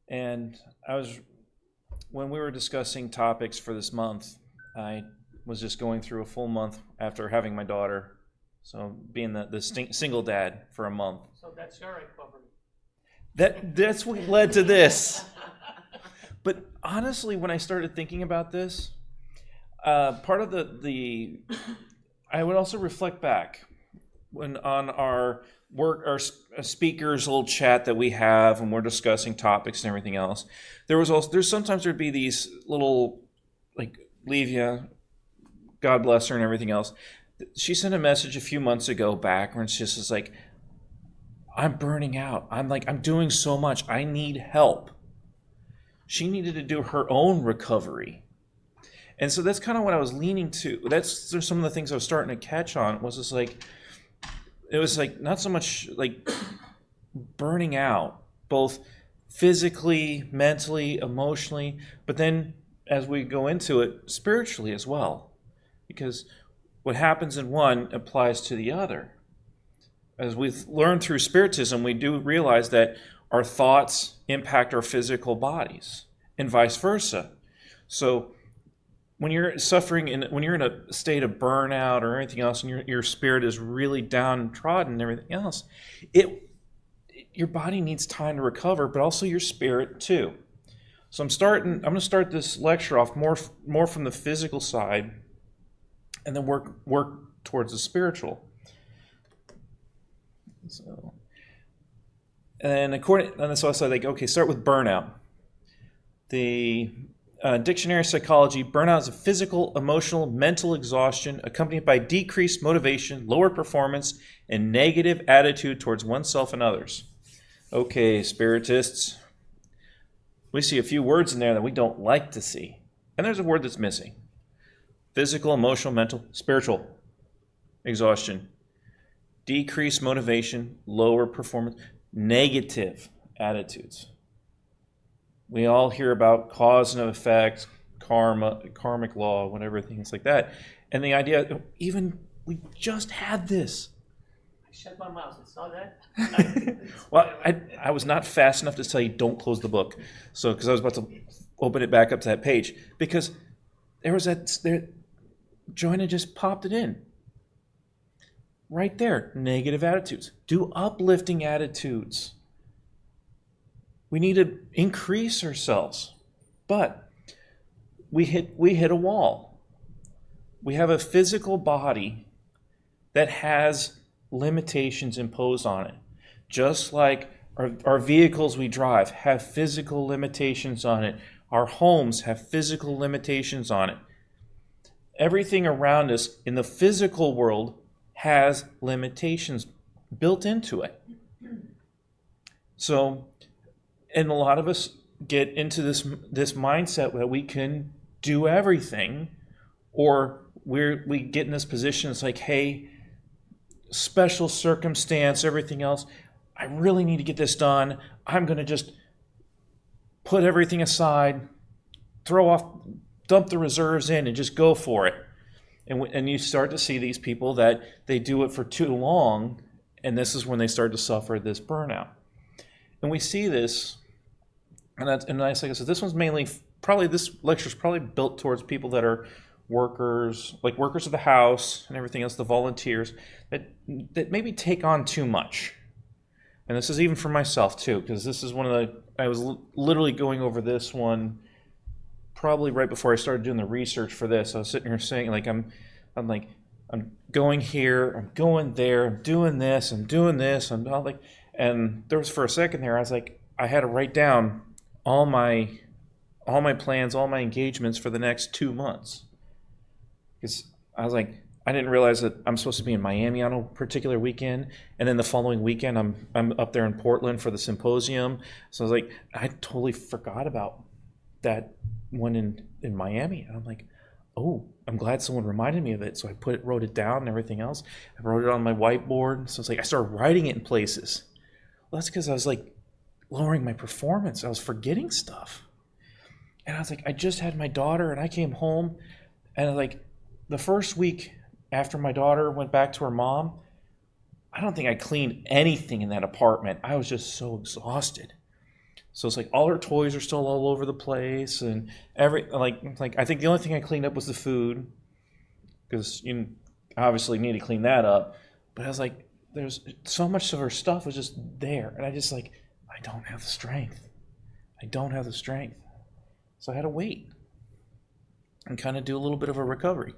And when we were discussing topics for this month, I was just going through a full month after having my daughter. So being the single dad for a month. So that's your recovery. That's what led to this. But honestly, when I started thinking about this, part of the I would also reflect back when on our speakers little chat that we have when we're discussing topics and everything else. There's sometimes there'd be these little like Levia, God bless her and everything else. She sent a message a few months ago back where it's just like, I'm burning out. I'm doing so much. I need help. She needed to do her own recovery. And so that's kind of what I was leaning to. There's some of the things I was starting to catch on. It was like not so much like burning out, both physically, mentally, emotionally, but then as we go into it, spiritually as well. Because what happens in one applies to the other. As we've learned through Spiritism, we do realize that our thoughts impact our physical bodies and vice versa. So when you're when you're in a state of burnout or anything else, and your spirit is really downtrodden and everything else, your body needs time to recover, but also your spirit too. So I'm going to start this lecture off more from the physical side, and then work towards the spiritual. So, and so I said, okay, start with burnout. The Dictionary of Psychology, burnout is a physical, emotional, mental exhaustion accompanied by decreased motivation, lower performance, and negative attitude towards oneself and others. Okay, spiritists, we see a few words in there that we don't like to see. And there's a word that's missing. Physical, emotional, mental, spiritual exhaustion. Decreased motivation, lower performance, negative attitudes. We all hear about cause and effect, karma, karmic law, whatever, things like that. And the idea, even we just had this. I shut my mouth. It's not that. Well, I was not fast enough to tell you don't close the book. So, because I was about to open it back up to that page. Because Joanna just popped it in. Right there, negative attitudes. Do uplifting attitudes. We need to increase ourselves, but we hit a wall. We have a physical body that has limitations imposed on it. Just like our vehicles we drive have physical limitations on it. Our homes have physical limitations on it. Everything around us in the physical world has limitations built into it. So, and a lot of us get into this mindset that we can do everything, or we get in this position. It's like, hey, special circumstance, everything else. I really need to get this done. I'm going to just put everything aside, dump the reserves in, and just go for it. And you start to see these people that they do it for too long, and this is when they start to suffer this burnout. And we see this. And I say, so this one's this lecture is probably built towards people that are workers of the house and everything else, the volunteers, that maybe take on too much. And this is even for myself too, because this is I was literally going over this one probably right before I started doing the research for this. I was sitting here saying, I'm going here, I'm going there, I'm doing this, and there was for a second there, I was like, I had to write down all my plans, all my engagements for the next 2 months. Because I was like, I didn't realize that I'm supposed to be in Miami on a particular weekend, and then the following weekend I'm up there in Portland for the symposium. So I was like, I totally forgot about that one in Miami. And I'm like, oh, I'm glad someone reminded me of it. So I wrote it down and everything else. I wrote it on my whiteboard. So it's like I started writing it in places. Well, that's because I was like lowering my performance. I was forgetting stuff. And I was like, I just had my daughter and I came home, and like the first week after my daughter went back to her mom, I don't think I cleaned anything in that apartment. I was just so exhausted. So it's like all her toys are still all over the place, and I think the only thing I cleaned up was the food, because you obviously need to clean that up. But I was like, there's so much of her stuff was just there, and I just like, I don't have the strength. I don't have the strength. So I had to wait and kind of do a little bit of a recovery.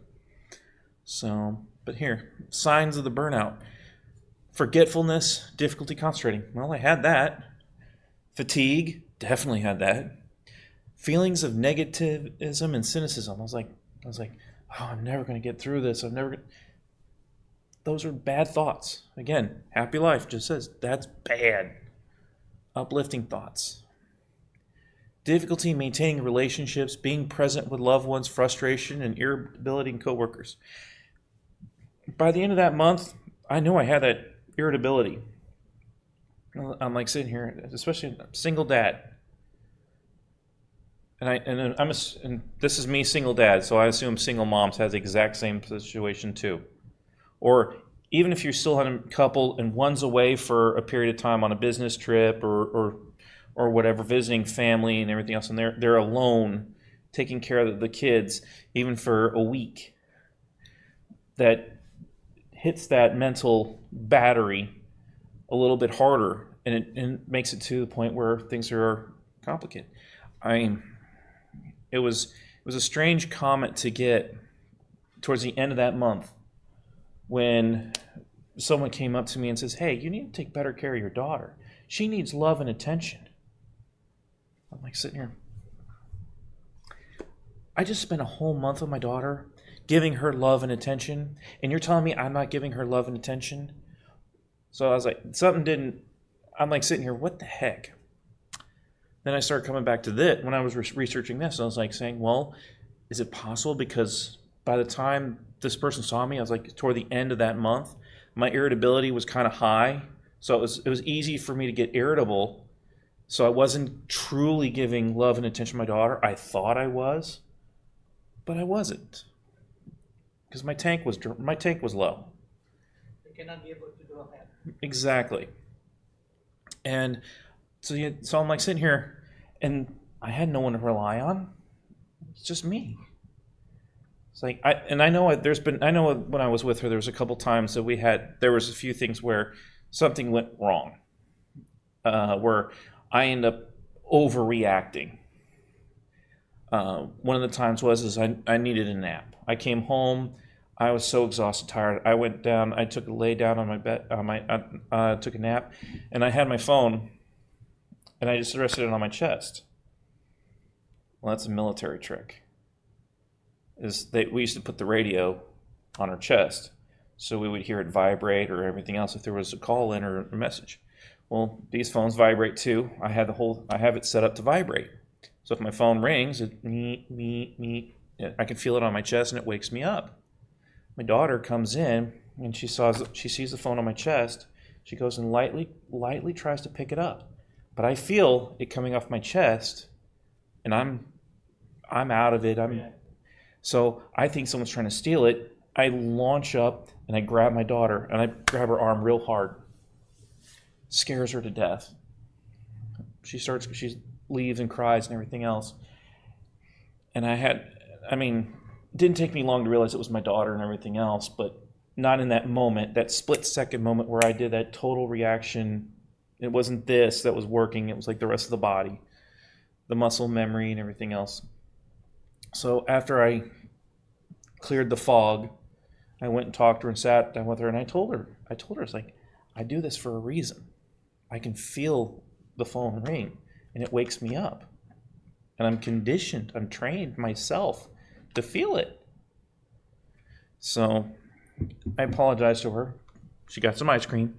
So, but here, signs of the burnout. Forgetfulness, difficulty concentrating. Well, I had that. Fatigue, definitely had that. Feelings of negativism and cynicism. I was like, oh, I'm never going to get through this. Those are bad thoughts. Again, Happy Life just says that's bad. Uplifting thoughts. Difficulty maintaining relationships, being present with loved ones, frustration, and irritability in coworkers. By the end of that month, I knew I had that irritability. I'm like sitting here, especially a single dad. And this is me, single dad, so I assume single moms has the exact same situation too. Or even if you're still in a couple and one's away for a period of time on a business trip or whatever, visiting family and everything else, and they're alone taking care of the kids, even for a week, that hits that mental battery a little bit harder, and it makes it to the point where things are complicated. It was a strange comment to get towards the end of that month when someone came up to me and says, hey, you need to take better care of your daughter. She needs love and attention. I'm like sitting here. I just spent a whole month with my daughter giving her love and attention, and you're telling me I'm not giving her love and attention? So I was like, I'm like sitting here, what the heck? Then I started coming back to this when I was researching this. I was like saying, well, is it possible because by the time this person saw me, I was like toward the end of that month, my irritability was kind of high. So it was easy for me to get irritable. So I wasn't truly giving love and attention to my daughter. I thought I was, but I wasn't, because my tank was low. You cannot be able to do that. Exactly. And so I'm like sitting here, and I had no one to rely on. It's just me. It's like I know when I was with her, there was a couple times that there was a few things where something went wrong, where I end up overreacting. One of the times I needed a nap. I came home. I was so exhausted, tired. I went down. I lay down on my bed. Took a nap, and I had my phone, and I just rested it on my chest. Well, that's a military trick. We used to put the radio on our chest, so we would hear it vibrate or everything else if there was a call in or a message. Well, these phones vibrate too. I have it set up to vibrate. So if my phone rings, I can feel it on my chest and it wakes me up. My daughter comes in and she sees the phone on my chest. She goes and lightly tries to pick it up, but I feel it coming off my chest, and I'm out of it. So I think someone's trying to steal it. I launch up and I grab my daughter and I grab her arm real hard. Scares her to death. She leaves and cries and everything else. And it didn't take me long to realize it was my daughter and everything else, but not in that moment, that split second moment where I did that total reaction. It wasn't this that was working. It was like the rest of the body, the muscle memory and everything else. So after I cleared the fog, I went and talked to her and sat down with her, and I told her, it's like, I do this for a reason. I can feel the phone ring, and it wakes me up. And I'm conditioned, I'm trained myself to feel it. So I apologized to her. She got some ice cream.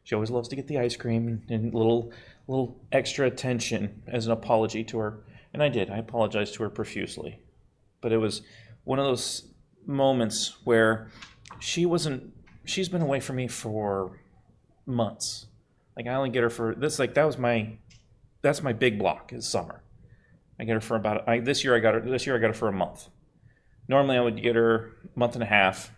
She always loves to get the ice cream and little extra attention as an apology to her. And I did. I apologized to her profusely. But it was one of those moments where she's been away from me for months. Like I only get her for this, like that's my big block is summer. I get her for this year I got her for a month. Normally I would get her a month and a half,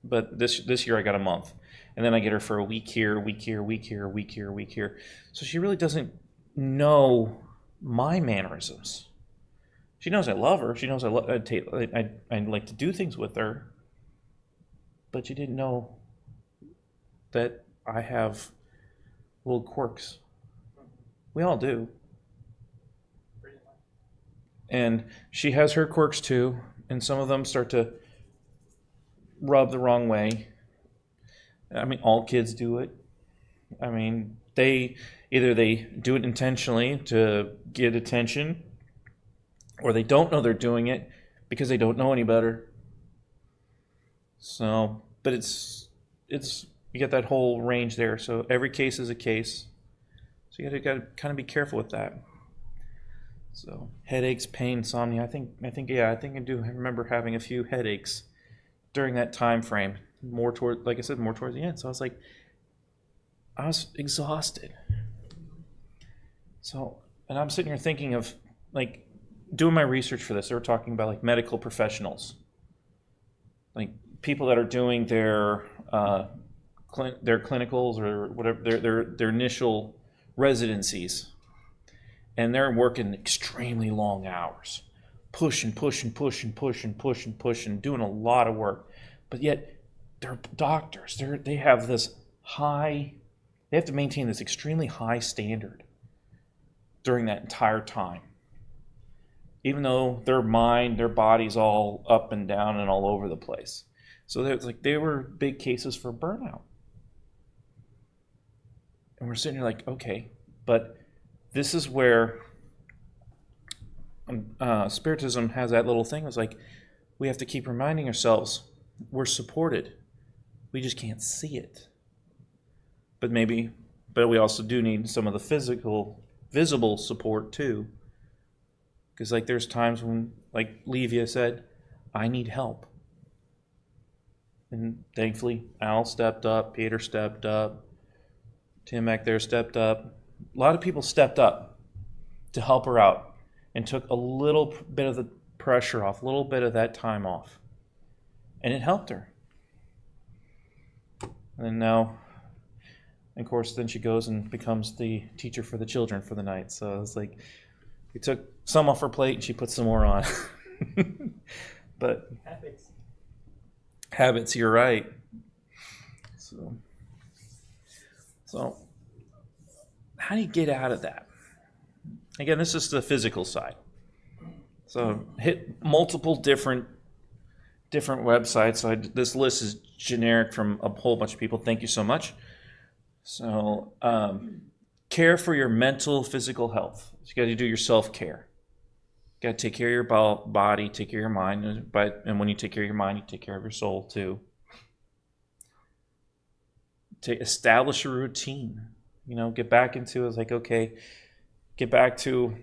but this year I got a month. And then I get her for a week here, week here, week here, week here, week here. So she really doesn't know my mannerisms. She knows I love her. She knows I like to do things with her. But she didn't know that I have little quirks. We all do. And she has her quirks too, and some of them start to rub the wrong way. I mean, all kids do it. I mean, they do it intentionally to get attention, or they don't know they're doing it because they don't know any better. So, but it's you get that whole range there. So every case is a case. So you got to kind of be careful with that. So headaches, pain, insomnia. I think I do remember having a few headaches during that time frame. More towards the end. So I was exhausted. So, and I'm sitting here thinking of like doing my research for this. They were talking about like medical professionals, like people that are doing their clinicals or whatever their initial residencies. And they're working extremely long hours, pushing, doing a lot of work. But yet, they're doctors. They have this they have to maintain this extremely high standard during that entire time. Even though their mind, their body's all up and down and all over the place. So they were big cases for burnout. And we're sitting here like, okay, but this is where Spiritism has that little thing. It's like we have to keep reminding ourselves we're supported. We just can't see it. But we also do need some of the physical, visible support too. Because like there's times when, like Levia said, I need help. And thankfully, Al stepped up, Peter stepped up, Tim back there stepped up. A lot of people stepped up to help her out and took a little bit of the pressure off, a little bit of that time off. And it helped her. And now, of course, then she goes and becomes the teacher for the children for the night. So it's like, we took some off her plate and she put some more on. But habits, you're right. So how do you get out of that? Again, this is the physical side. So hit multiple different websites. So this list is generic from a whole bunch of people. Thank you so much. So care for your mental, physical health. So you got to do your self-care. You got to take care of your body, take care of your mind. And when you take care of your mind, you take care of your soul too. To establish a routine. Get back into it. It's like, okay, get back to,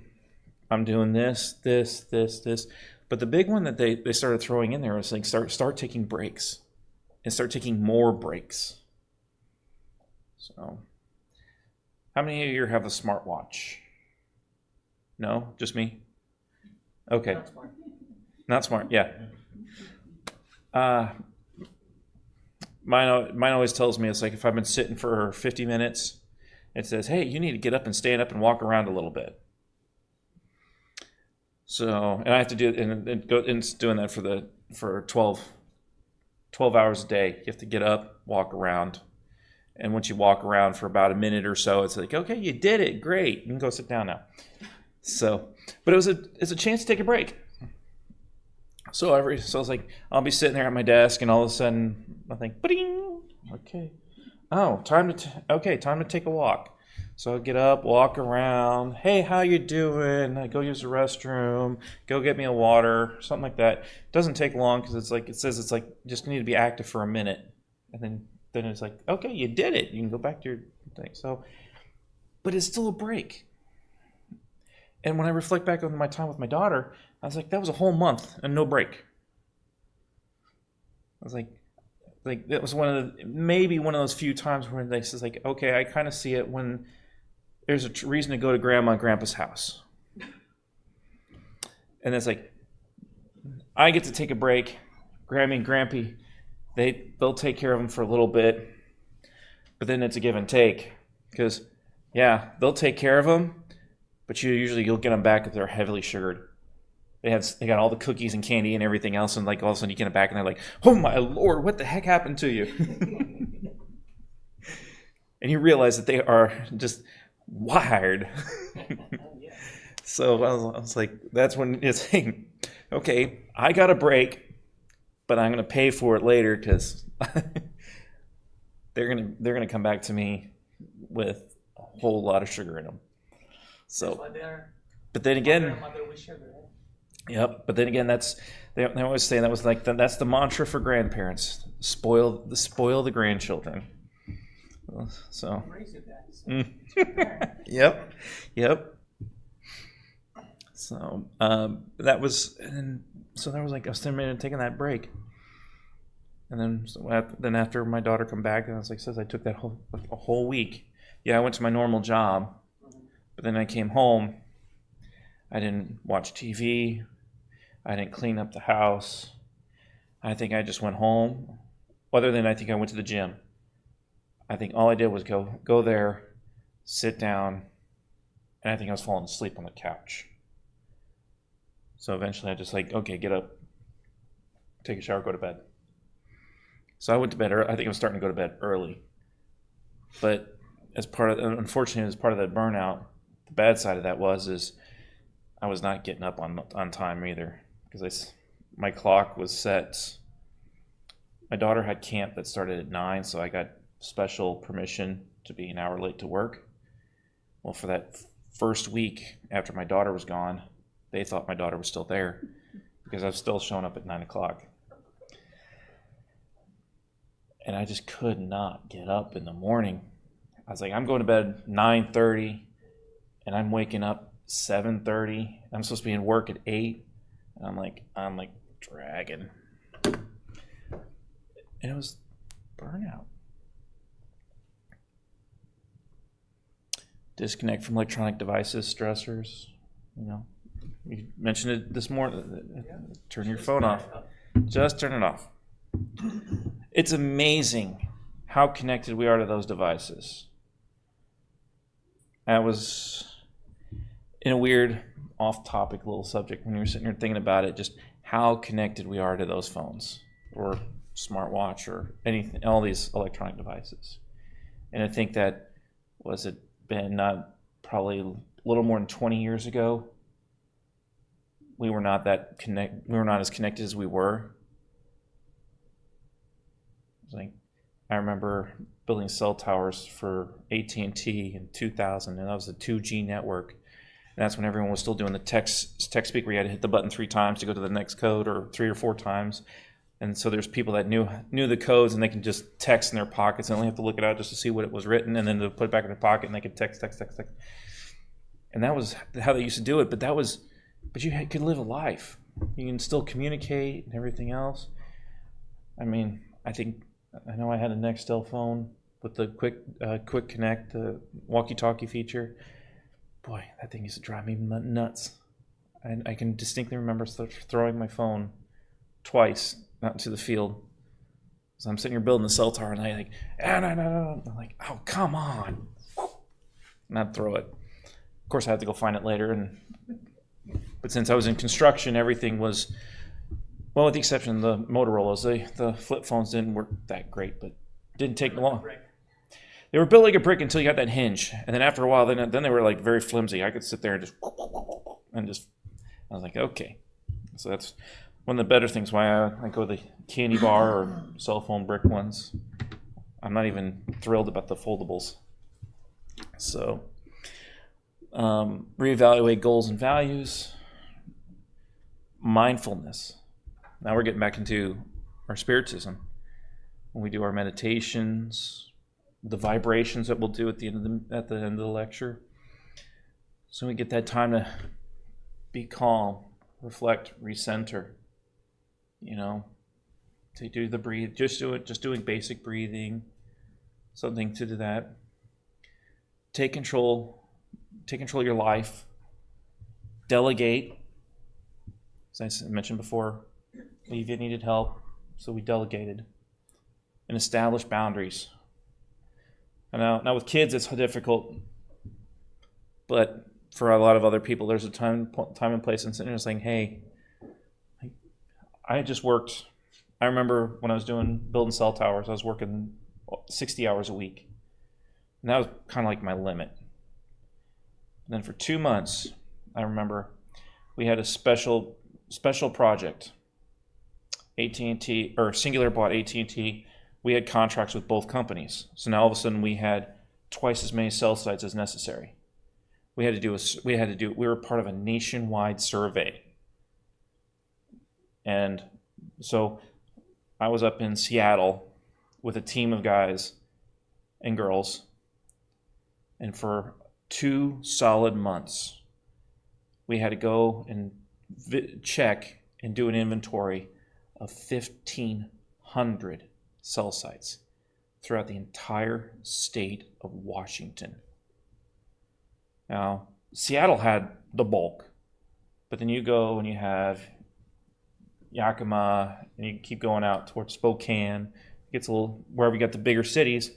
I'm doing this. But the big one that they started throwing in there was like, start taking breaks and start taking more breaks. So, how many of you have a smartwatch? No? Just me? Okay. Not smart, yeah. Mine always tells me, it's like if I've been sitting for 50 minutes, it says, hey, you need to get up and stand up and walk around a little bit. So, and I have to do it, and it's doing that for 12 hours a day. You have to get up, walk around. And once you walk around for about a minute or so, it's like, okay, you did it. Great. You can go sit down now. So, but it's a chance to take a break. So I was like, I'll be sitting there at my desk, and all of a sudden I think, ba-ding, okay. Oh, time to take a walk. So I get up, walk around. Hey, how you doing? I go use the restroom. Go get me a water, something like that. It doesn't take long because it says it's like just need to be active for a minute, and then it's like, okay, you did it. You can go back to your thing. So, but it's still a break. And when I reflect back on my time with my daughter, I was like, that was a whole month and no break. I was like that was maybe one of those few times where they says like, okay, I kind of see it when there's a reason to go to grandma and grandpa's house. And it's like, I get to take a break. Grammy and Grampy, they'll take care of them for a little bit, but then it's a give and take because, yeah, they'll take care of them, but you'll get them back if they're heavily sugared. They got all the cookies and candy and everything else, and like all of a sudden you get them back and they're like, oh my Lord, what the heck happened to you? And you realize that they are just wired. So I was like, that's when it's like, okay, I got a break, but I'm going to pay for it later because they're gonna come back to me with a whole lot of sugar in them. So, but then again, yep. But then again, they always say that was like that's the mantra for grandparents: spoil the grandchildren. So, yep. So that was, and so that was like I was taking that break, and then after my daughter come back, and I was like, says I took that a whole week. Yeah, I went to my normal job, but then I came home. I didn't watch TV. I didn't clean up the house. I think I just went home. Other than I think I went to the gym. I think all I did was go there, sit down, and I think I was falling asleep on the couch. So eventually I just like, okay, get up, take a shower, go to bed. So I went to bed early. I think I was starting to go to bed early. But unfortunately, as part of that burnout, the bad side of that is I was not getting up on time either because my clock was set. My daughter had camp that started at 9, so I got special permission to be an hour late to work. Well, for that first week after my daughter was gone, they thought my daughter was still there because I was still showing up at 9 o'clock. And I just could not get up in the morning. I was like, I'm going to bed 9:30 and I'm waking up 7:30. I'm supposed to be in work at 8. And I'm like dragging. And it was burnout. Disconnect from electronic devices, stressors. You mentioned it this morning. Turn your phone off. Just turn it off. It's amazing how connected we are to those devices. I was in a weird, off-topic little subject when you were sitting here thinking about it, just how connected we are to those phones or smartwatch or anything, all these electronic devices. And I think that been probably a little more than 20 years ago. We were not as connected as we were. I remember building cell towers for AT&T in 2000, and that was the 2G network. And that's when everyone was still doing the text speak where you had to hit the button 3 times to go to the next code, or 3 or 4 times. And so there's people that knew the codes, and they can just text in their pockets and only have to look it out just to see what it was written, and then to put it back in their pocket, and they could text. And that was how they used to do it. But you could live a life. You can still communicate and everything else. I mean, I know I had a Nextel phone with the quick connect, the walkie-talkie feature. Boy, that thing used to drive me nuts. And I can distinctly remember throwing my phone twice out into the field. So I'm sitting here building the cell tower, and I no. I'm like, oh, come on. And I'd throw it. Of course, I had to go find it later. But since I was in construction, everything was, well, with the exception of the Motorola's, the flip phones didn't work that great, but didn't take long. They were built like a brick until you got that hinge, and then after a while, then they were like very flimsy. I could sit there and I was like, okay. So that's one of the better things why I go the candy bar or cell phone brick ones. I'm not even thrilled about the foldables. So reevaluate goals and values. Mindfulness. Now we're getting back into our spiritism. When we do our meditations, the vibrations that we'll do at the end of the lecture. So we get that time to be calm, reflect, recenter. To do the breathe, just doing basic breathing, something to do that. Take control of your life. Delegate. As I mentioned before, Levi needed help, so we delegated. And establish boundaries. And now with kids, it's difficult, but for a lot of other people, there's a time and place, and sitting there saying, hey, I just worked. I remember when I was building cell towers, I was working 60 hours a week. And that was kind of like my limit. And then for 2 months, I remember we had a special project. AT&T, or Singular bought AT&T. We had contracts with both companies. So now all of a sudden we had twice as many cell sites as necessary. We were part of a nationwide survey. And so I was up in Seattle with a team of guys and girls. And for 2 solid months, we had to go and check and do an inventory of 1,500 cell sites throughout the entire state of Washington. Now, Seattle had the bulk, but then you go and you have Yakima, and you keep going out towards Spokane. It gets a little, wherever you got the bigger cities,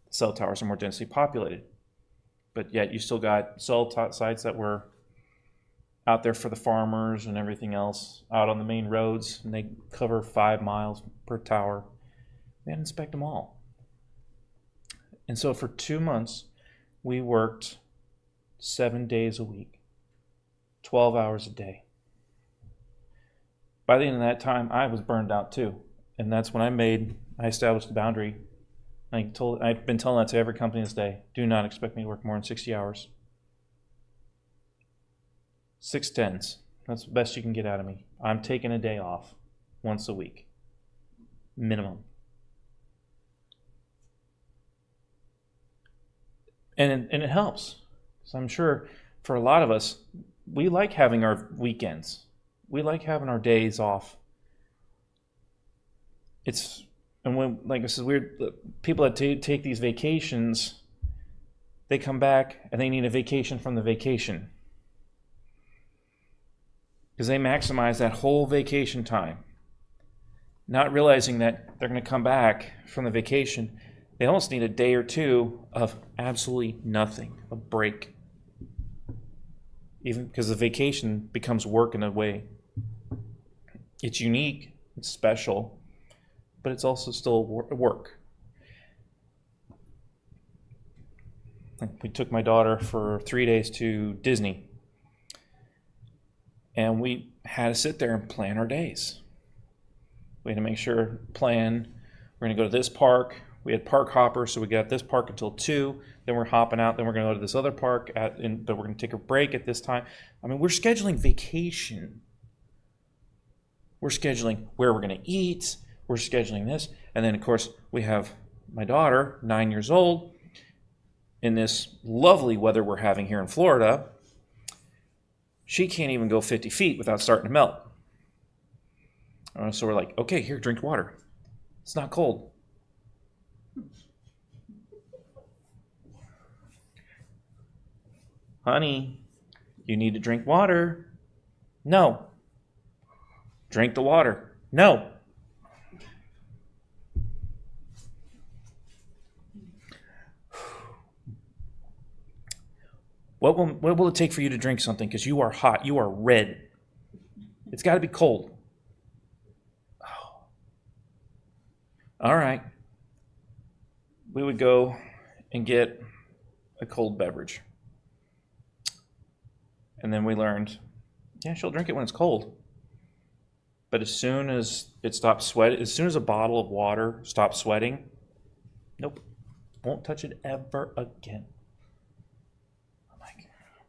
cell towers are more densely populated. But yet you still got cell sites that were out there for the farmers and everything else, out on the main roads, and they cover 5 miles per tower. They had to inspect them all. And so for 2 months, we worked 7 days a week, 12 hours a day. By the end of that time, I was burned out too. And that's when I established the boundary. I've been telling that to every company this day. Do not expect me to work more than 60 hours. 6 10s. That's the best you can get out of me. I'm taking a day off once a week. Minimum. And it helps. So I'm sure for a lot of us, we like having our weekends. We like having our days off. And when, like I said, people that take these vacations, they come back and they need a vacation from the vacation. Because they maximize that whole vacation time, not realizing that they're going to come back from the vacation. They almost need a day or two of absolutely nothing, a break. Even because the vacation becomes work in a way. It's unique, it's special, but it's also still work. We took my daughter for 3 days to Disney. And we had to sit there and plan our days. We had to make sure, we're going to go to this park. We had park hoppers, so we got this park until 2. Then we're hopping out. Then we're going to go to this other park, but we're going to take a break at this time. I mean, we're scheduling vacation. We're scheduling where we're going to eat. We're scheduling this. And then, of course, we have my daughter, 9 years old, in this lovely weather we're having here in Florida. She can't even go 50 feet without starting to melt. So we're like, okay, here, drink water. It's not cold. Honey, you need to drink water. No. Drink the water. No. What will it take for you to drink something? Because you are hot. You are red. It's got to be cold. Oh. All right. We would go and get a cold beverage. And then we learned, yeah, she'll drink it when it's cold. But as soon as it stops sweating, as soon as a bottle of water stops sweating, nope, won't touch it ever again. I'm like, oh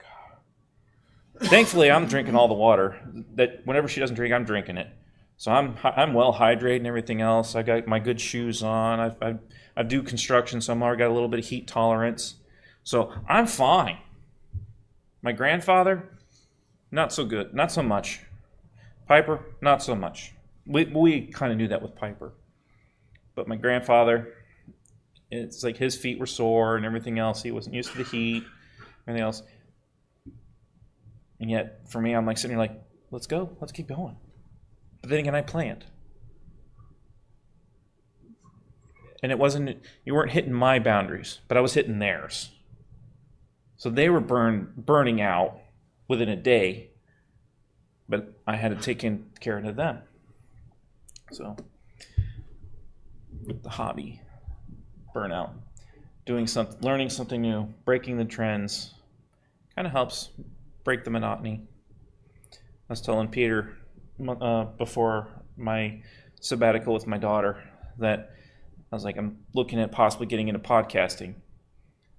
God. Thankfully, I'm drinking all the water. That whenever she doesn't drink, I'm drinking it. So I'm well hydrated and everything else. I got my good shoes on. I do construction, so I got a little bit of heat tolerance. So I'm fine. My grandfather, not so good, not so much. Piper, not so much. We kind of knew that with Piper. But my grandfather, it's like his feet were sore and everything else. He wasn't used to the heat, everything else. And yet, for me, I'm like sitting here like, let's go, let's keep going. But then again, I planned. And you weren't hitting my boundaries, but I was hitting theirs. So they were burning out within a day, but I had to take care of them. So the hobby, burnout, learning something new, breaking the trends, kind of helps break the monotony. I was telling Peter before my sabbatical with my daughter that I was like, I'm looking at possibly getting into podcasting.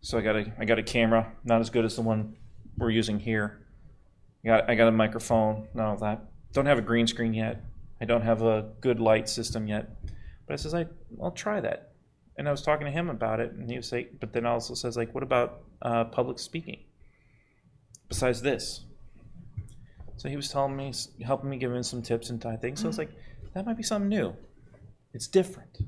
So I got a camera, not as good as the one we're using here. I got a microphone, none of that. Don't have a green screen yet. I don't have a good light system yet. But I says I'll try that. And I was talking to him about it, and he was like, but then also says like, what about public speaking? Besides this. So he was telling me, helping me, giving some tips and things. So I was like, that might be something new. It's different.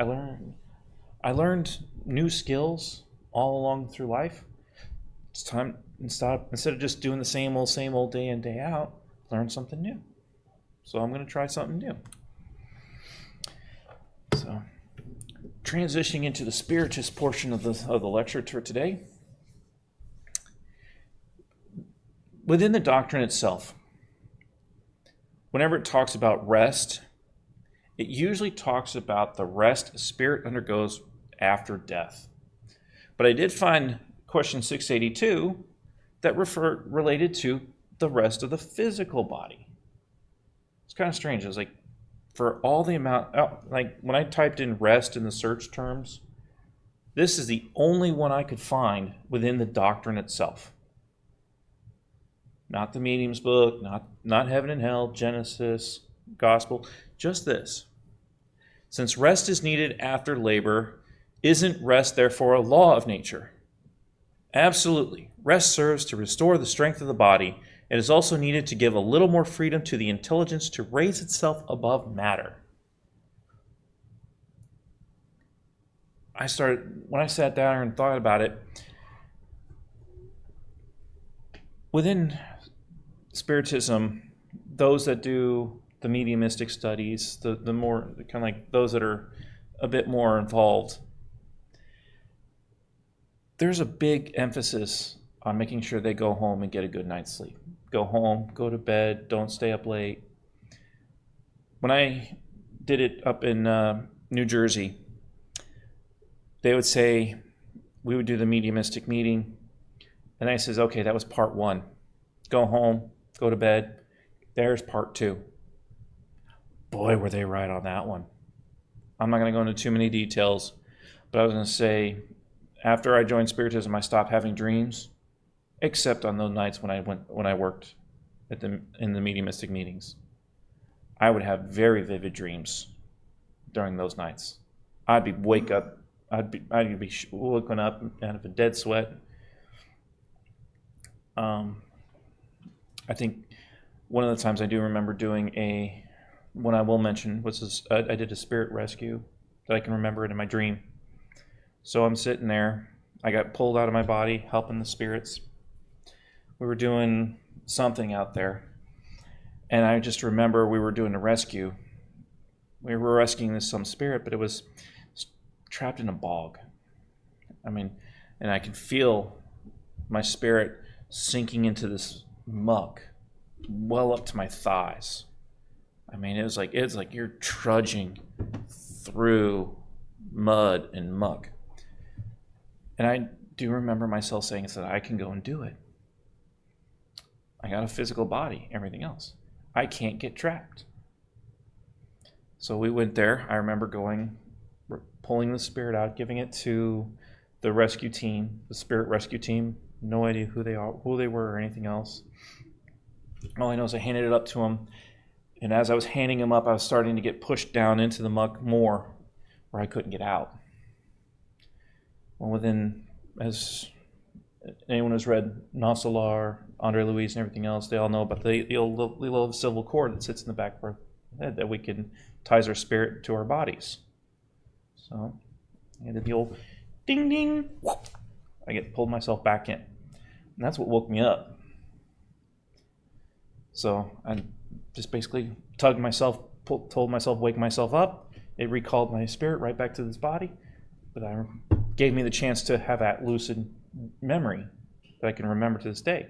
I learned new skills all along through life. It's time instead of just doing the same old day in, day out, learn something new. So I'm going to try something new. So transitioning into the spiritist portion of the lecture today. Within the doctrine itself, whenever it talks about rest, it usually talks about the rest a spirit undergoes after death. But I did find question 682 that related to the rest of the physical body. It's kind of strange. It was like, for all the amount, like when I typed in rest in the search terms, this is the only one I could find within the doctrine itself. Not the medium's book, not heaven and hell, Genesis, gospel, just this. Since rest is needed after labor, isn't rest therefore a law of nature? Absolutely. Rest serves to restore the strength of the body. It is also needed to give a little more freedom to the intelligence to raise itself above matter. When I sat down and thought about it, within Spiritism, those that do the mediumistic studies, the more kind of like those that are a bit more involved, there's a big emphasis on making sure they go home and get a good night's sleep. Go home, go to bed, don't stay up late. When I did it up in New Jersey, they would say, we would do the mediumistic meeting, and I says, okay, that was part 1. Go home, go to bed. There's part 2. Boy, were they right on that one. I'm not going to go into too many details, but I was going to say, after I joined Spiritism, I stopped having dreams, except on those nights when I worked in the mediumistic meetings. I would have very vivid dreams during those nights. I'd be waking up out of a dead sweat. I think one of the times I do remember doing one I will mention was I did a spirit rescue that I can remember it in my dream. So I'm sitting there. I got pulled out of my body, helping the spirits. We were doing something out there. And I just remember we were doing a rescue. We were rescuing some spirit, but it was trapped in a bog. And I could feel my spirit sinking into this muck, well up to my thighs. It's like you're trudging through mud and muck. And I do remember myself saying that I can go and do it. I got a physical body, everything else. I can't get trapped. So we went there. I remember pulling the spirit out, giving it to the rescue team, the spirit rescue team. No idea who they were or anything else. All I know is I handed it up to them. And as I was handing them up, I was starting to get pushed down into the muck more where I couldn't get out. Well, as anyone who's read Nossalar, Andre Louise, and everything else, they all know about the little civil cord that sits in the back of our head that we can ties our spirit to our bodies. So I did the old ding ding. I pulled myself back in. And that's what woke me up. So I just basically told myself, wake myself up. It recalled my spirit right back to this body. But I gave me the chance to have that lucid memory that I can remember to this day.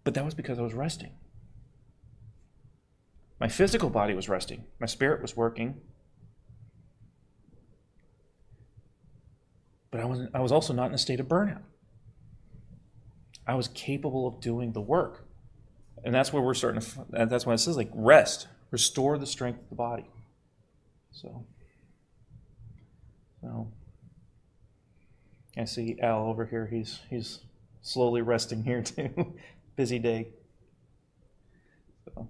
But that was because I was resting. My physical body was resting. My spirit was working. But I was also not in a state of burnout. I was capable of doing the work. And that's where we're starting to, that's why it says like rest, restore the strength of the body. So I see Al over here. He's slowly resting here too. Busy day. So.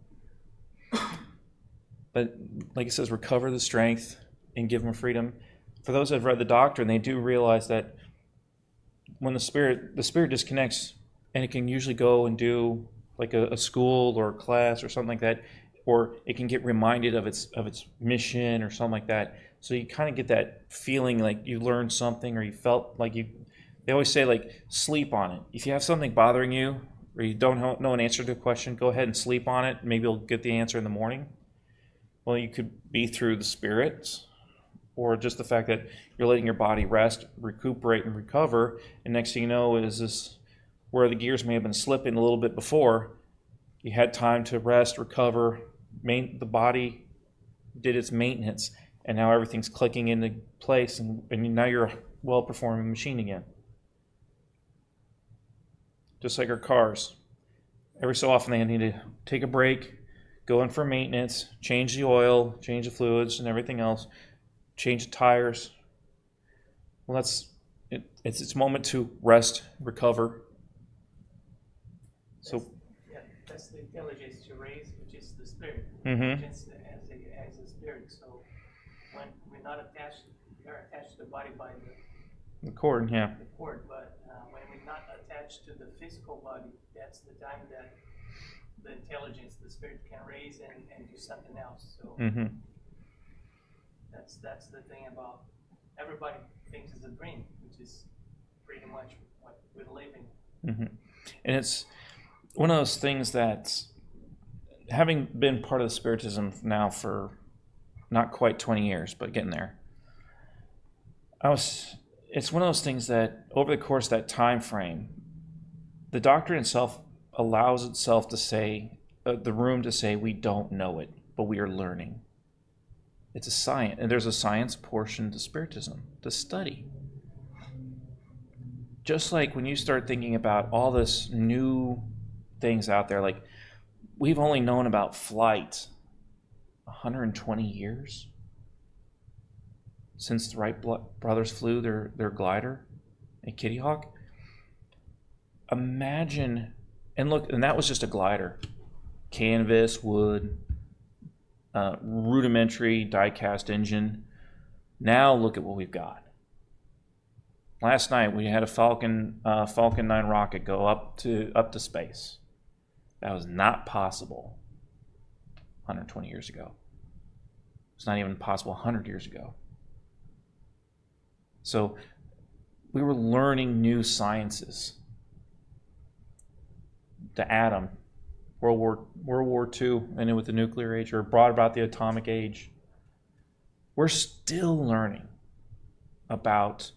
But like it says, recover the strength and give them freedom. For those that have read the doctrine, they do realize that when the spirit disconnects, and it can usually go and do like a school or a class or something like that, or it can get reminded of its mission or something like that. So you kind of get that feeling like you learned something, or you felt like you. They always say like sleep on it. If you have something bothering you, or you don't know an answer to a question, go ahead and sleep on it. Maybe you'll get the answer in the morning. Well, you could be through the spirits, or just the fact that you're letting your body rest, recuperate, and recover. And next thing you know is this where the gears may have been slipping a little bit before. You had time to rest, recover, the body did its maintenance, and now everything's clicking into place, and now you're a well-performing machine again. Just like our cars. Every so often they need to take a break, go in for maintenance, change the oil, change the fluids and everything else, change the tires. Well, it's its moment to rest, recover. That's the intelligence to raise, which is the spirit. Mm-hmm. Intelligence as a spirit. So when we're not attached, we are attached to the body by the cord, yeah. The cord, but when we're not attached to the physical body, that's the time that the intelligence, the spirit, can raise and do something else. So mm-hmm. that's the thing about everybody thinks it's a dream, which is pretty much what we're living. Mm-hmm. And it's one of those things that, having been part of the Spiritism now for not quite 20 years, but getting there, it's one of those things that over the course of that time frame, the doctrine itself allows itself to say, the room to say, we don't know it, but we are learning. It's a science, and there's a science portion to Spiritism, to study. Just like when you start thinking about all this new things out there, like we've only known about flight 120 years since the Wright brothers flew their glider at Kitty Hawk. Imagine, and look, and that was just a glider, canvas, wood, rudimentary die-cast engine. Now look at what we've got. Last night we had a Falcon 9 rocket go up to space. That was not possible 120 years ago. It's not even possible 100 years ago. So we were learning new sciences. The atom, World War II, and then with the nuclear age, or brought about the atomic age. We're still learning about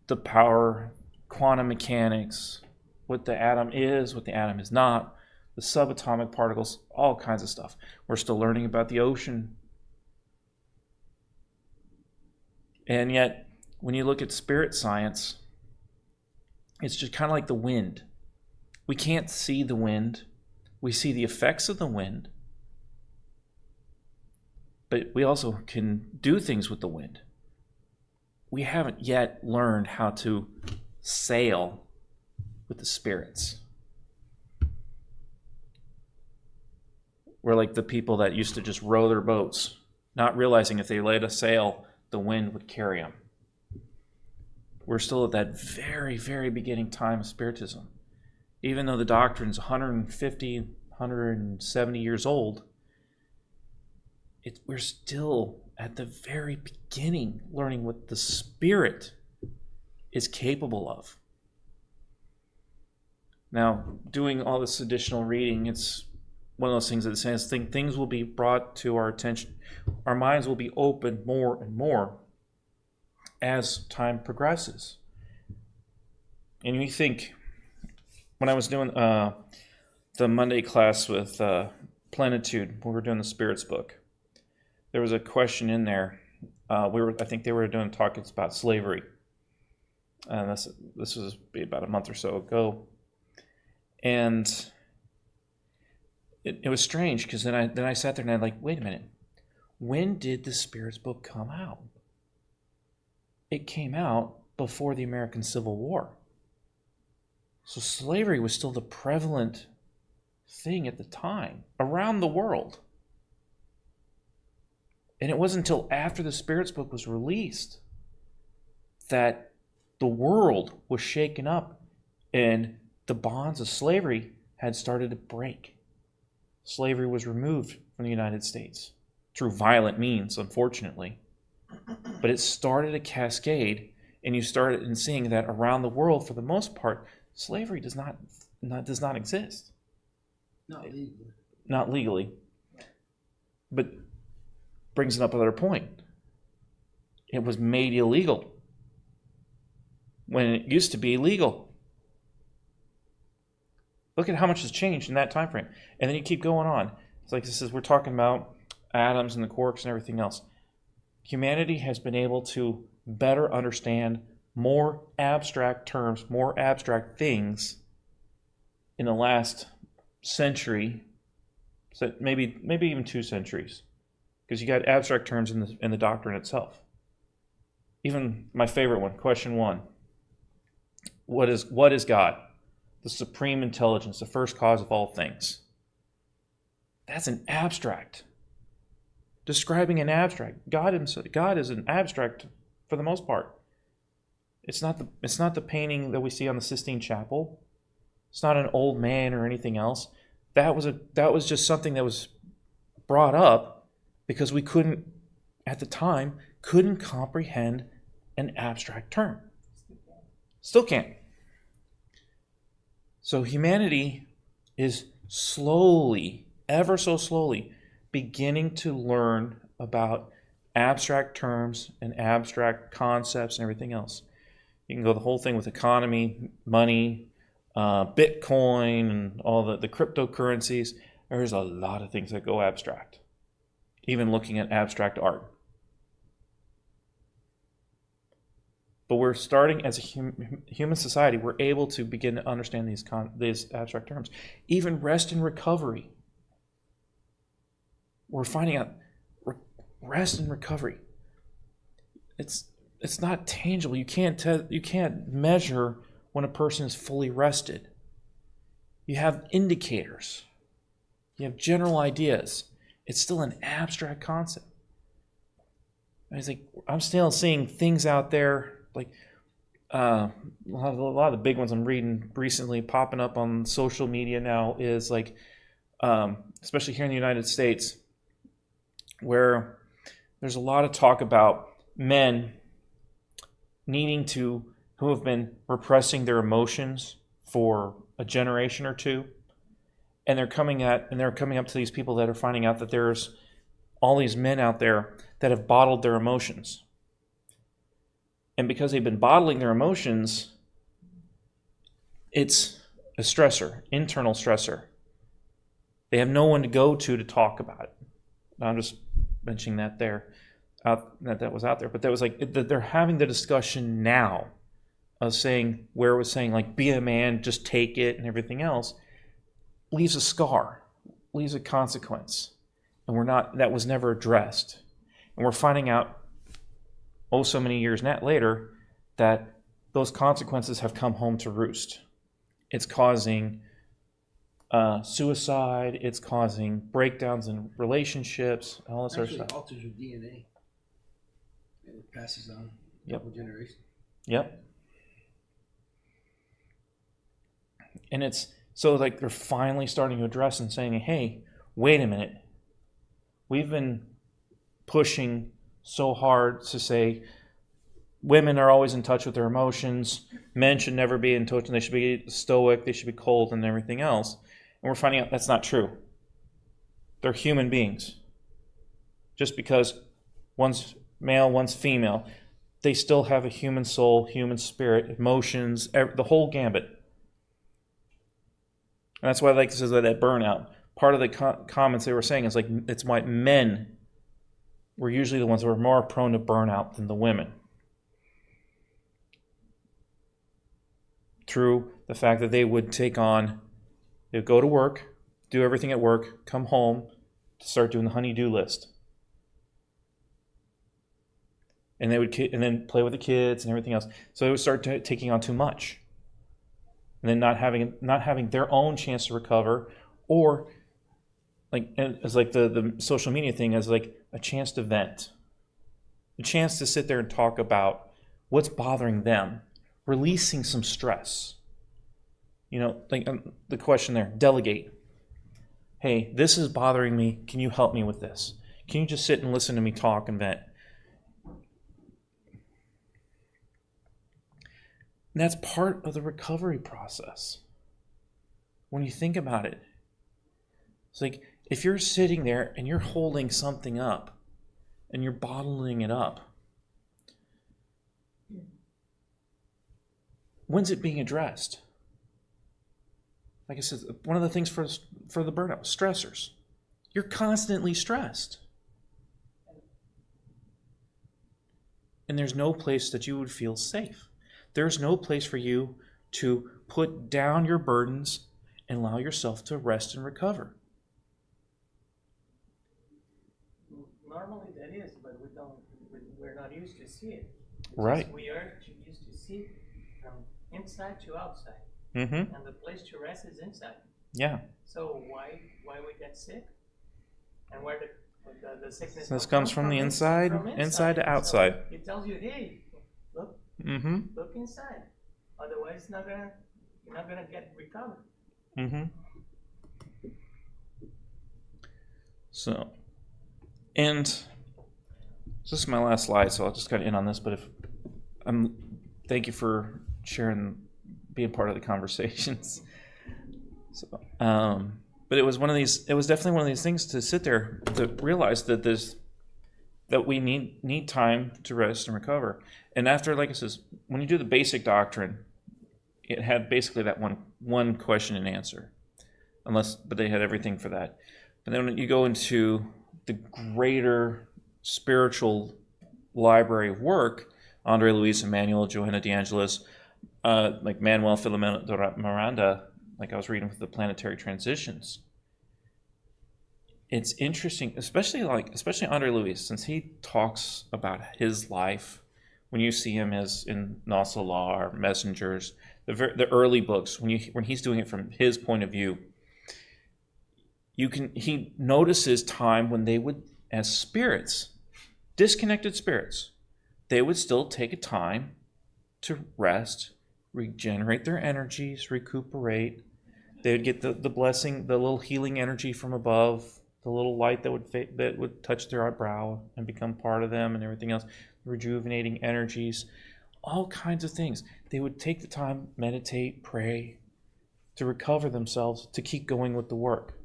the power, quantum mechanics, what the atom is, what the atom is not, the subatomic particles, all kinds of stuff. We're still learning about the ocean. And yet, when you look at spirit science, it's just kind of like the wind. We can't see the wind. We see the effects of the wind. But we also can do things with the wind. We haven't yet learned how to sail with the spirits. We're like the people that used to just row their boats, not realizing if they laid a sail, the wind would carry them. We're still at that very, very beginning time of Spiritism. Even though the doctrine's 150, 170 years old, we're still at the very beginning learning what the Spirit is capable of. Now, doing all this additional reading, it's one of those things that says things will be brought to our attention. Our minds will be opened more and more as time progresses. And you think, when I was doing the Monday class with Plenitude, when we were doing the Spirits book, there was a question in there. I think they were doing talks about slavery. And this was about a month or so ago. And it was strange, because then I sat there and I'm like, wait a minute. When did the Spirits book come out? It came out before the American Civil War. So slavery was still the prevalent thing at the time around the world. And it wasn't until after the Spirits book was released that the world was shaken up and the bonds of slavery had started to break. Slavery was removed from the United States through violent means, unfortunately. But it started a cascade, and you started seeing that around the world, for the most part, slavery does not exist. Not legally. Not legally. But brings it up another point. It was made illegal when it used to be legal. Look at how much has changed in that time frame. And then you keep going on. It's like this is, we're talking about atoms and the quarks and everything else. Humanity has been able to better understand more abstract terms, more abstract things in the last century, so maybe even 2 centuries, because you got abstract terms in the doctrine itself. Even my favorite one, question 1. What is God? The supreme intelligence, the first cause of all things. That's an abstract. Describing an abstract. God is an abstract for the most part. It's not the painting that we see on the Sistine Chapel. It's not an old man or anything else. That was just something that was brought up because we couldn't, at the time, comprehend an abstract term. Still can't. So humanity is slowly, ever so slowly, beginning to learn about abstract terms and abstract concepts and everything else. You can go the whole thing with economy, money, Bitcoin, and all the cryptocurrencies. There's a lot of things that go abstract. Even looking at abstract art. But we're starting as a human society, we're able to begin to understand these abstract terms. Even rest and recovery. We're finding out rest and recovery. It's not tangible. You can't measure when a person is fully rested. You have indicators. You have general ideas. It's still an abstract concept. I think I'm still seeing things out there like a lot of the big ones I'm reading recently popping up on social media now is like, especially here in the United States, where there's a lot of talk about men who have been repressing their emotions for a generation or two, and they're coming up to these people that are finding out that there's all these men out there that have bottled their emotions. And because they've been bottling their emotions, it's a stressor, internal stressor. They have no one to go to talk about it. I'm just mentioning that that was out there. But that was like, they're having the discussion now of saying, where it was saying like, be a man, just take it and everything else, leaves a scar, leaves a consequence. And that was never addressed. And we're finding out, so many years later, that those consequences have come home to roost. It's causing suicide, it's causing breakdowns in relationships, all that sort of stuff. Actually alters your DNA. And it passes on a couple generations. Yep. And it's so like they're finally starting to address and saying, hey, wait a minute. We've been pushing so hard to say women are always in touch with their emotions, men should never be in touch, and they should be stoic, they should be cold, and everything else. And we're finding out that's not true. They're human beings. Just because one's male, one's female, they still have a human soul, human spirit, emotions, the whole gambit. And that's why I like to say that burnout. Part of the comments they were saying is like it's why men were usually the ones who were more prone to burnout than the women. Through the fact that they would go to work, do everything at work, come home, start doing the honey-do list. And they would and then play with the kids and everything else. So they would start taking on too much. And then not having their own chance to recover, or like as like the social media thing as like a chance to vent. A chance to sit there and talk about what's bothering them, releasing some stress. Like the question there, delegate. Hey, this is bothering me. Can you help me with this? Can you just sit and listen to me talk and vent? And that's part of the recovery process. When you think about it, it's like if you're sitting there and you're holding something up and you're bottling it up, when's it being addressed? Like I said, one of the things for the burnout, stressors. You're constantly stressed. And there's no place that you would feel safe. There's no place for you to put down your burdens and allow yourself to rest and recover. Normally that is, but we're not used to see it. Right. We are used to see it from inside to outside. Mm-hmm. And the place to rest is inside. Yeah. So why we get sick? And where the sickness This comes from the inside to outside. So it tells you, hey, look, Mm-hmm. look inside. Otherwise, you're not gonna get recovered. Mm-hmm. So, and this is my last slide, so I'll just kind of end on this. But thank you for sharing, being part of the conversations. So, but it was definitely one of these things to sit there to realize that we need time to rest and recover. And after, like I says, when you do the basic doctrine, it had basically that one question and answer, but they had everything for that. But then when you go into the greater spiritual library of work, Andre Luis Emmanuel, Johanna de Angelis, like Manuel Filomeno de Miranda, like I was reading with the planetary transitions. It's interesting, especially Andre Luis, since he talks about his life. When you see him as in Nasalar, Messengers, the early books, when he's doing it from his point of view, he notices time when they would, as spirits, disconnected spirits, they would still take a time to rest, regenerate their energies, recuperate. They would get the blessing, the little healing energy from above, the little light that would touch their brow and become part of them, and everything else, rejuvenating energies, all kinds of things. They would take the time, meditate, pray, to recover themselves, to keep going with the work.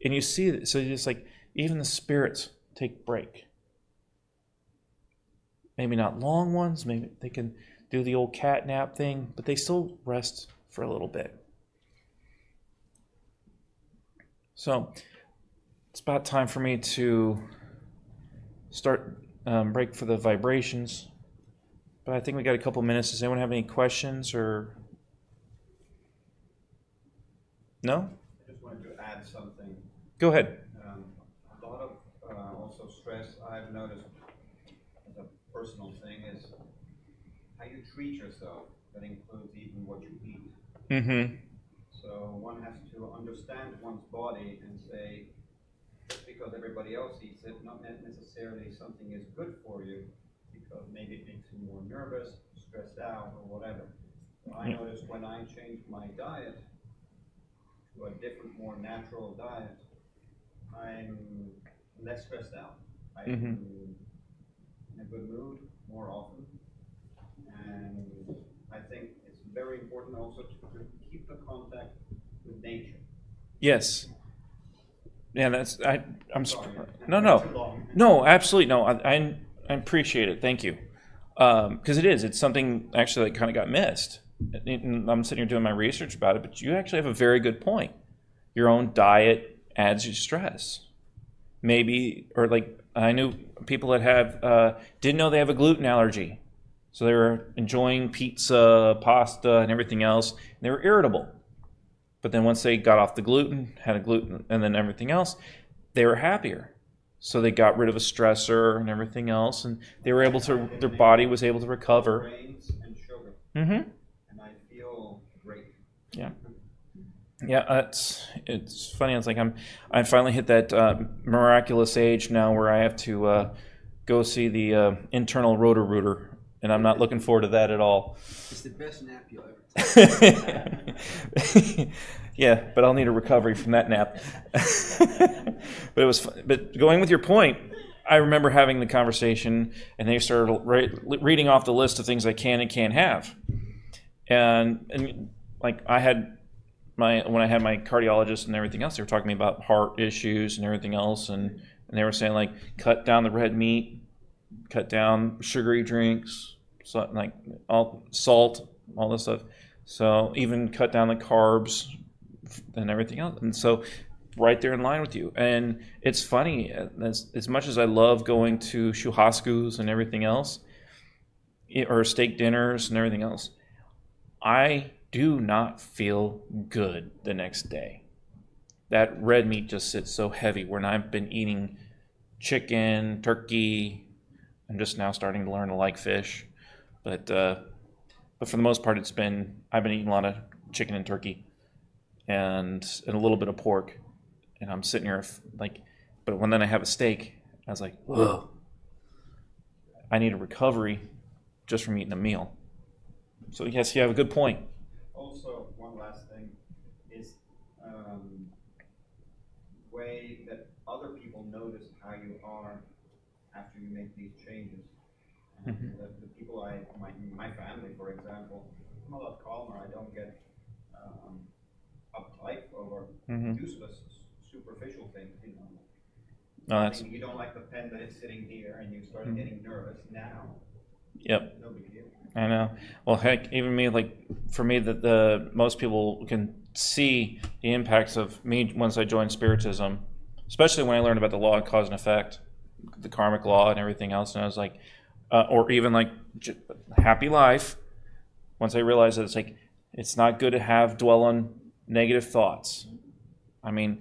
And you see it, so it's like even the spirits take a break. Maybe not long ones, maybe they can do the old cat nap thing, but they still rest for a little bit. So it's about time for me to start break for the vibrations. But I think we got a couple minutes. Does anyone have any questions or? No? I just wanted to add something. Go ahead. A lot of also stress I've noticed as a personal thing is how you treat yourself. That includes even what you eat. Mm-hmm. So one has to understand one's body and say, just because everybody else eats it, not necessarily something is good for you, because maybe it makes you more nervous, stressed out, or whatever. So I noticed when I changed my diet to a different, more natural diet, I'm less stressed out. I'm in a good mood more often. And I think it's very important also to keep the contact with nature. Yes. Yeah, I'm sorry. no, absolutely no. I appreciate it. Thank you. because it's something actually that kind of got missed. And I'm sitting here doing my research about it, but you actually have a very good point. Your own diet adds you stress. Maybe, or like I knew people that have didn't know they have a gluten allergy, so they were enjoying pizza, pasta, and everything else, and they were irritable. But then once they got off the gluten, had a gluten, and then everything else, they were happier. So they got rid of a stressor and everything else, and they were able to. Their body was able to recover. Grains and sugar, Mm-hmm. and I feel great. Yeah. Yeah, it's funny. It's like I finally hit that miraculous age now where I have to go see the internal Roto-Rooter, and I'm not looking forward to that at all. It's the best nap you'll ever take. Yeah, but I'll need a recovery from that nap. But it was fun. But going with your point, I remember having the conversation, and they started reading off the list of things I can and can't have, and like I had. When I had my cardiologist and everything else, they were talking to me about heart issues and everything else, and they were saying like cut down the red meat, cut down sugary drinks, so, like all salt, all this stuff. So even cut down the carbs and everything else. And so right there in line with you. And it's funny, as much as I love going to churrascos and everything else, or steak dinners and everything else, I do not feel good the next day. That red meat just sits so heavy. When I've been eating chicken, turkey, I'm just now starting to learn to like fish, but for the most part, I've been eating a lot of chicken and turkey, and a little bit of pork, and I'm sitting here like, but when then I have a steak, I was like, whoa, I need a recovery just from eating a meal. So yes, you have a good point. Also, one last thing is way that other people notice how you are after you make these changes. Mm-hmm. The people my family, for example, I'm a lot calmer. I don't get uptight over useless, superficial things. You know, No, I that's mean, you don't like the pen that is sitting here, and you start getting nervous now. yep. No big deal. I know. Well, heck, even me, like for me, that the most people can see the impacts of me once I joined Spiritism, especially when I learned about the law of cause and effect, the karmic law, and everything else. And I was like, or even like happy life. Once I realized that it's like it's not good to dwell on negative thoughts. I mean,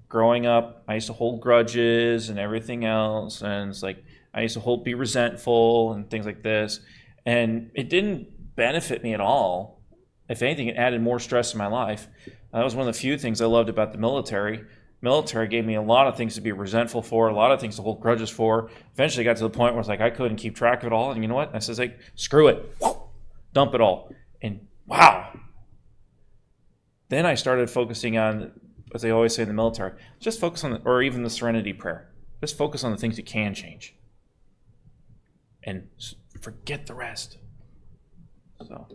growing up, I used to hold grudges and everything else, and it's like I used to be resentful and things like this. And it didn't benefit me at all. If anything, it added more stress in my life. That was one of the few things I loved about the military. Military gave me a lot of things to be resentful for, a lot of things to hold grudges for. Eventually got to the point where it's like I couldn't keep track of it all. And you know what? I said, like, screw it. Dump it all. And wow. Then I started focusing on, as they always say in the military, just focus on, or even the serenity prayer. Just focus on the things you can change. And forget the rest. So